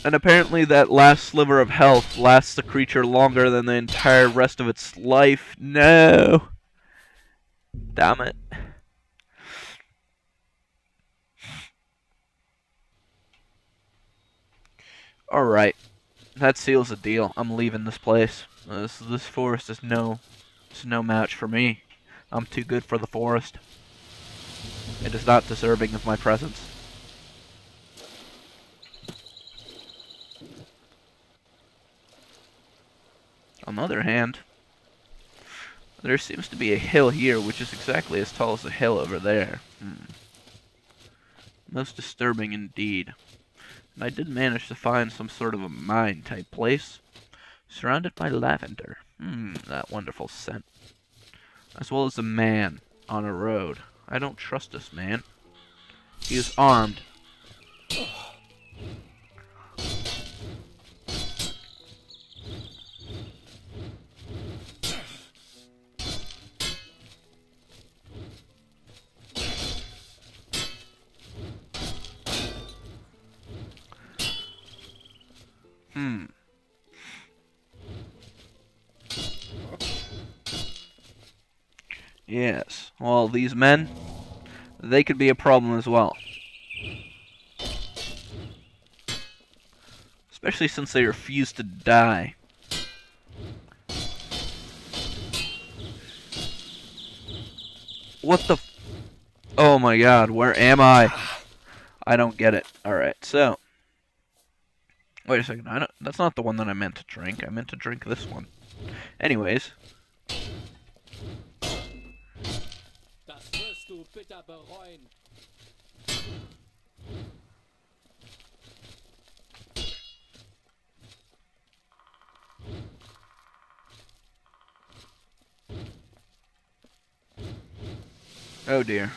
And apparently that last sliver of health lasts the creature longer than the entire rest of its life. No! Damn it. Alright. That seals the deal. I'm leaving this place. This forest is no match for me. I'm too good for the forest. It is not deserving of my presence. On the other hand, there seems to be a hill here, which is exactly as tall as the hill over there. Most disturbing indeed. And I did manage to find some sort of a mine-type place, surrounded by lavender. That wonderful scent. As well as a man on a road. I don't trust this man. He is armed. Yes. Well, these men, they could be a problem as well. Especially since they refuse to die. What the oh my god, where am I? I don't get it. Alright, so. Wait a second, that's not the one that I meant to drink. I meant to drink this one. Anyways. Oh dear.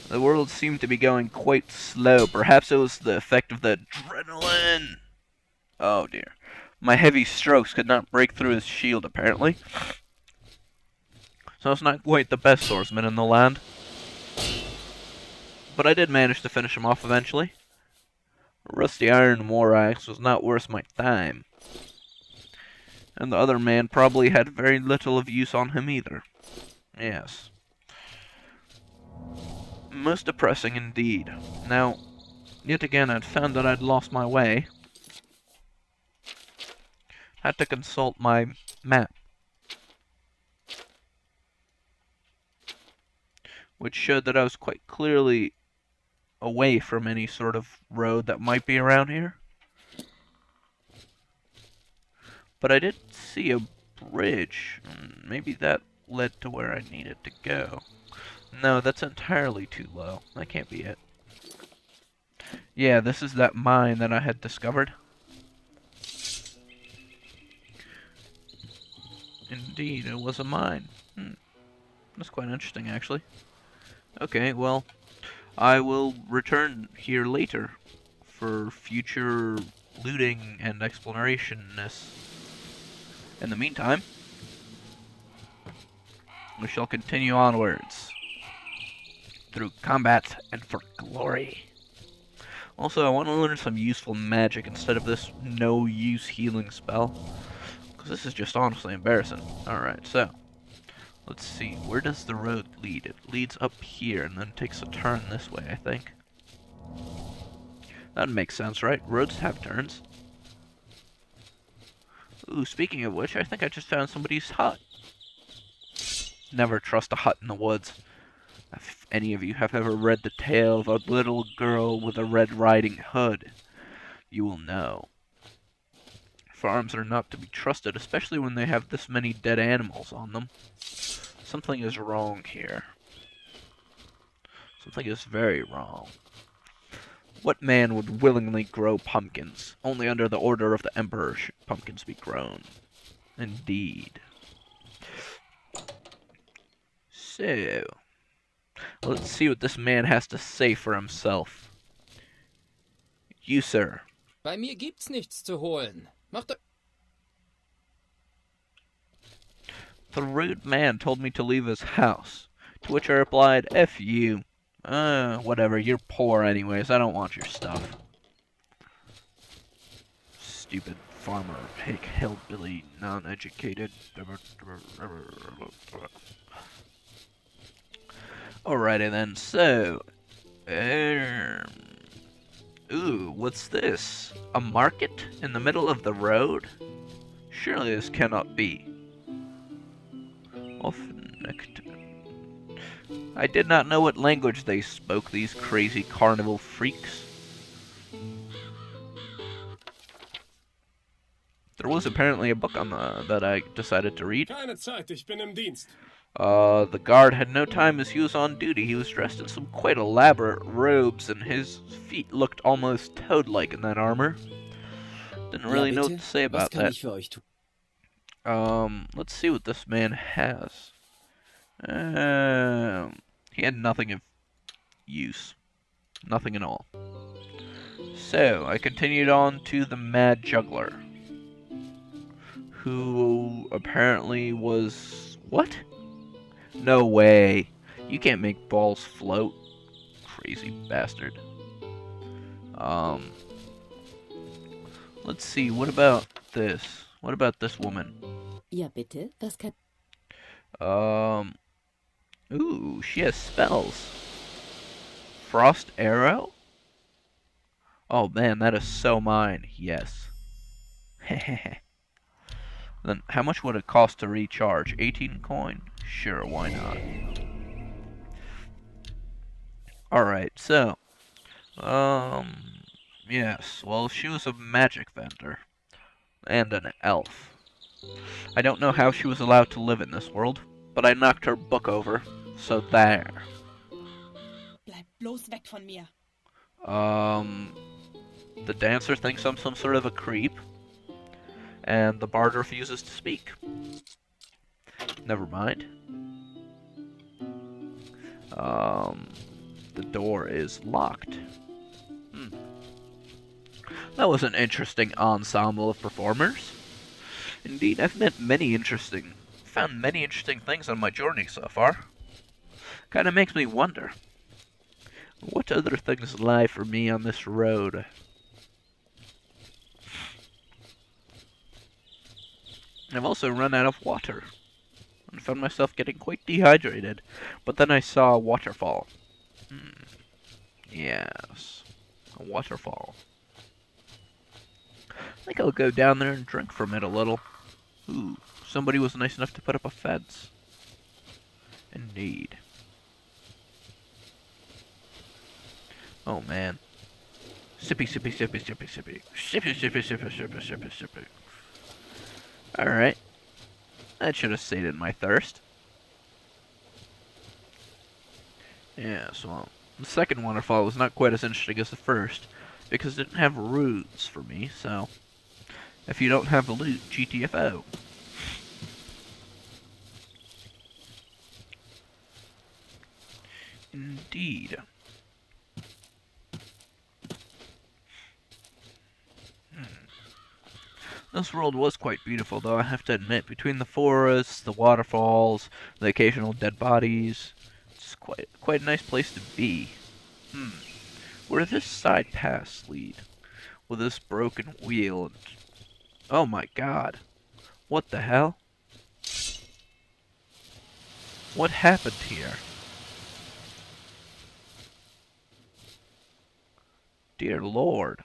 The world seemed to be going quite slow. Perhaps it was the effect of the adrenaline. Oh dear. My heavy strokes could not break through his shield, apparently. So it's not quite the best swordsman in the land. But I did manage to finish him off eventually. A rusty iron war axe was not worth my time. And the other man probably had very little of use on him either. Yes. Most depressing indeed. Now, yet again I'd found that I'd lost my way. Had to consult my map, which showed that I was quite clearly away from any sort of road that might be around here. But I did see a bridge. Maybe that led to where I needed to go. No, that's entirely too low. That can't be it. Yeah, this is that mine that I had discovered. Indeed, it was a mine. That's quite interesting, actually. Okay, well, I will return here later for future looting and exploration-ness. In the meantime, we shall continue onwards through combat and for glory. Also, I want to learn some useful magic instead of this no-use healing spell, because this is just honestly embarrassing. Alright, so let's see, where does the road lead? It leads up here and then takes a turn this way, I think. That makes sense, right? Roads have turns. Ooh, speaking of which, I think I just found somebody's hut. Never trust a hut in the woods. If any of you have ever read the tale of a little girl with a Red Riding Hood, you will know. Farms are not to be trusted, especially when they have this many dead animals on them. Something is wrong here. Something is very wrong. What man would willingly grow pumpkins? Only under the order of the Emperor should pumpkins be grown. Indeed. So, let's see what this man has to say for himself. You, sir. Bei mir gibt's nichts zu holen. The rude man told me to leave his house, to which I replied, F you. Whatever, you're poor anyways, I don't want your stuff. stupid farmer, hick, hillbilly, non-educated. Alrighty then, so... ooh, what's this? A market in the middle of the road? Surely this cannot be. I did not know what language they spoke, these crazy carnival freaks. There was apparently a book on that I decided to read. Keine Zeit, ich bin im Dienst. The guard had no time as he was on duty. He was dressed in some quite elaborate robes, and his feet looked almost toad-like in that armor. Didn't really know what to say about that. Let's see what this man has. He had nothing of use. Nothing at all. So, I continued on to the Mad Juggler, who apparently was... What? No way. You can't make balls float. Crazy bastard. Let's see, what about this? What about this woman? Ja, bitte, was kann... Ooh, she has spells. Frost Arrow? Oh man, that is so mine. Yes. Then how much would it cost to recharge? 18 coin? Sure, why not? Alright, so yes, well, she was a magic vendor and an elf. I don't know how she was allowed to live in this world, but I knocked her book over, so there. Bleib bloß weg von mir. The dancer thinks I'm some sort of a creep, and the bard refuses to speak. Never mind. The door is locked. That was an interesting ensemble of performers. Indeed, I've found many interesting things on my journey so far. Kinda makes me wonder, what other things lie for me on this road? I've also run out of water, and found myself getting quite dehydrated, but then I saw a waterfall. Yes, a waterfall. I think I'll go down there and drink from it a little. Ooh, somebody was nice enough to put up a fence. Indeed. Oh man. Sippy, sippy, sippy, sippy, sippy. Sippy, sippy, sippy, sippy, sippy, sippy. Alright. That should have sated my thirst. Yes, well, the second waterfall was not quite as interesting as the first, because it didn't have roots for me, so... If you don't have the loot, GTFO. Indeed. This world was quite beautiful, though, I have to admit. Between the forests, the waterfalls, the occasional dead bodies, it's quite a nice place to be. Where does this side pass lead? With this broken wheel and... Oh my god. What the hell? What happened here? Dear Lord.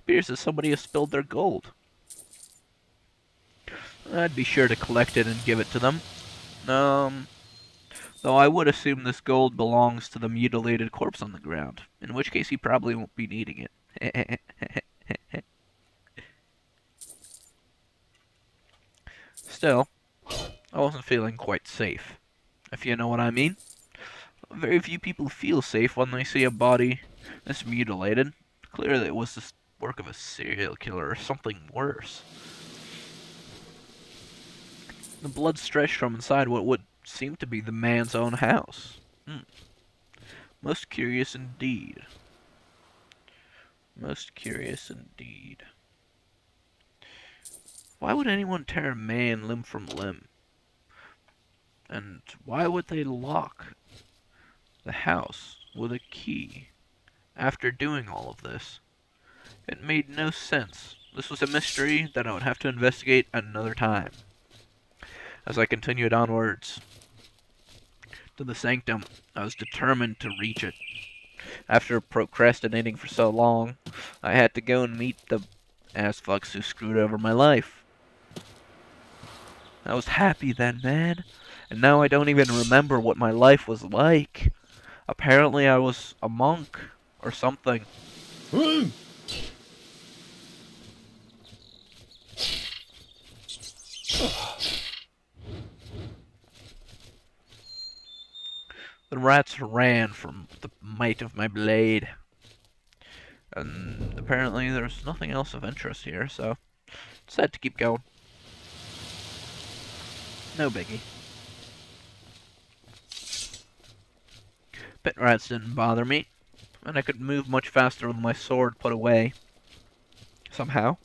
Appears that somebody has spilled their gold. I'd be sure to collect it and give it to them. Though I would assume this gold belongs to the mutilated corpse on the ground, in which case he probably won't be needing it. Still, I wasn't feeling quite safe, if you know what I mean. Very few people feel safe when they see a body that's mutilated. Clearly it was the work of a serial killer or something worse. The blood stretched from inside what would seem to be the man's own house. Most curious indeed. Most curious indeed. Why would anyone tear a man limb from limb? And why would they lock the house with a key. After doing all of this, it made no sense. This was a mystery that I would have to investigate another time. As I continued onwards to the sanctum, I was determined to reach it. After procrastinating for so long, I had to go and meet the assfucks who screwed over my life. I was happy then, man, and now I don't even remember what my life was like. Apparently I was a monk or something. The rats ran from the might of my blade. And apparently there's nothing else of interest here, so decided to keep going. No biggie. Pit rats didn't bother me, and I could move much faster with my sword put away. Somehow.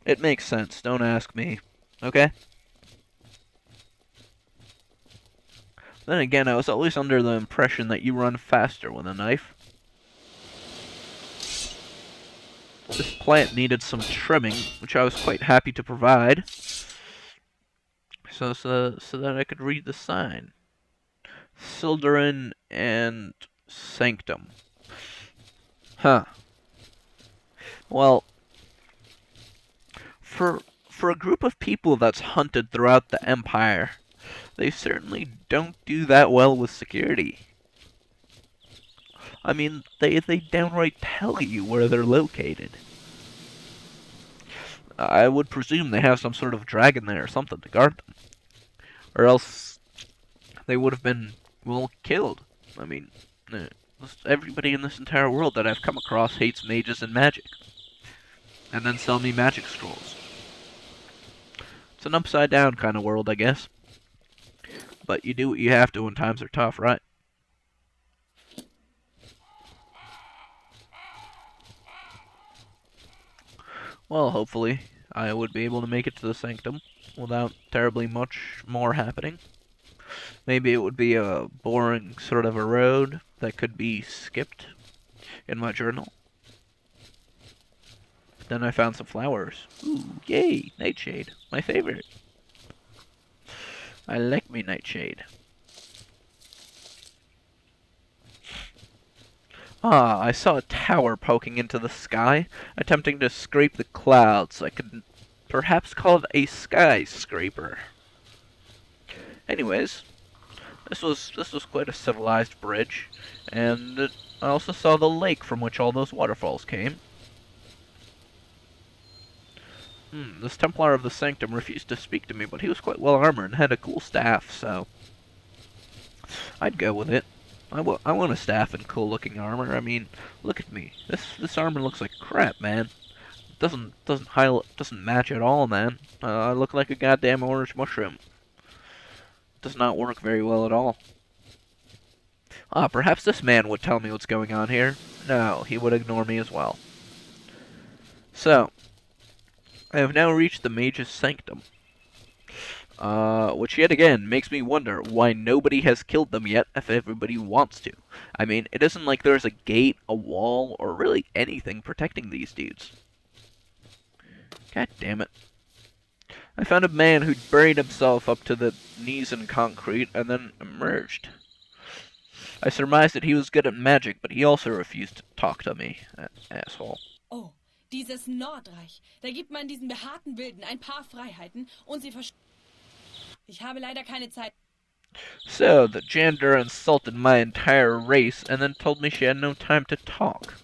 It makes sense, don't ask me, okay? Then again, I was always under the impression that you run faster with a knife. This plant needed some trimming, which I was quite happy to provide, so that I could read the sign. Sildarin and Sanctum. Huh. Well, for a group of people that's hunted throughout the Empire, they certainly don't do that well with security. I mean, they downright tell you where they're located. I would presume they have some sort of dragon there or something to guard them. Or else they would have been, well, killed. I mean, everybody in this entire world that I've come across hates mages and magic. And then sell me magic scrolls. It's an upside down kind of world, I guess. But you do what you have to when times are tough, right? Well, hopefully, I would be able to make it to the sanctum without terribly much more happening. Maybe it would be a boring sort of a road that could be skipped in my journal. But then I found some flowers. Ooh, yay, nightshade, my favorite. I like me nightshade. Ah, I saw a tower poking into the sky, attempting to scrape the clouds. I could perhaps call it a skyscraper. Anyways, this was quite a civilized bridge, and I also saw the lake from which all those waterfalls came. This Templar of the Sanctum refused to speak to me, but he was quite well armored and had a cool staff, so I'd go with it. I want a staff and cool looking armor. I mean, look at me. This armor looks like crap, man. It doesn't match at all, man. I look like a goddamn orange mushroom. Does not work very well at all. Ah, perhaps this man would tell me what's going on here. No, he would ignore me as well. So, I have now reached the Mage's Sanctum. Which yet again makes me wonder why nobody has killed them yet if everybody wants to. I mean, it isn't like there's a gate, a wall, or really anything protecting these dudes. God damn it. I found a man who'd buried himself up to the knees in concrete and then emerged. I surmised that he was good at magic, but he also refused to talk to me. That asshole. Oh, dieses Nordreich. Da gibt man diesen behaarten Wilden ein paar Freiheiten und sie Ich habe leider keine Zeit. So, the janitor insulted my entire race and then told me she had no time to talk.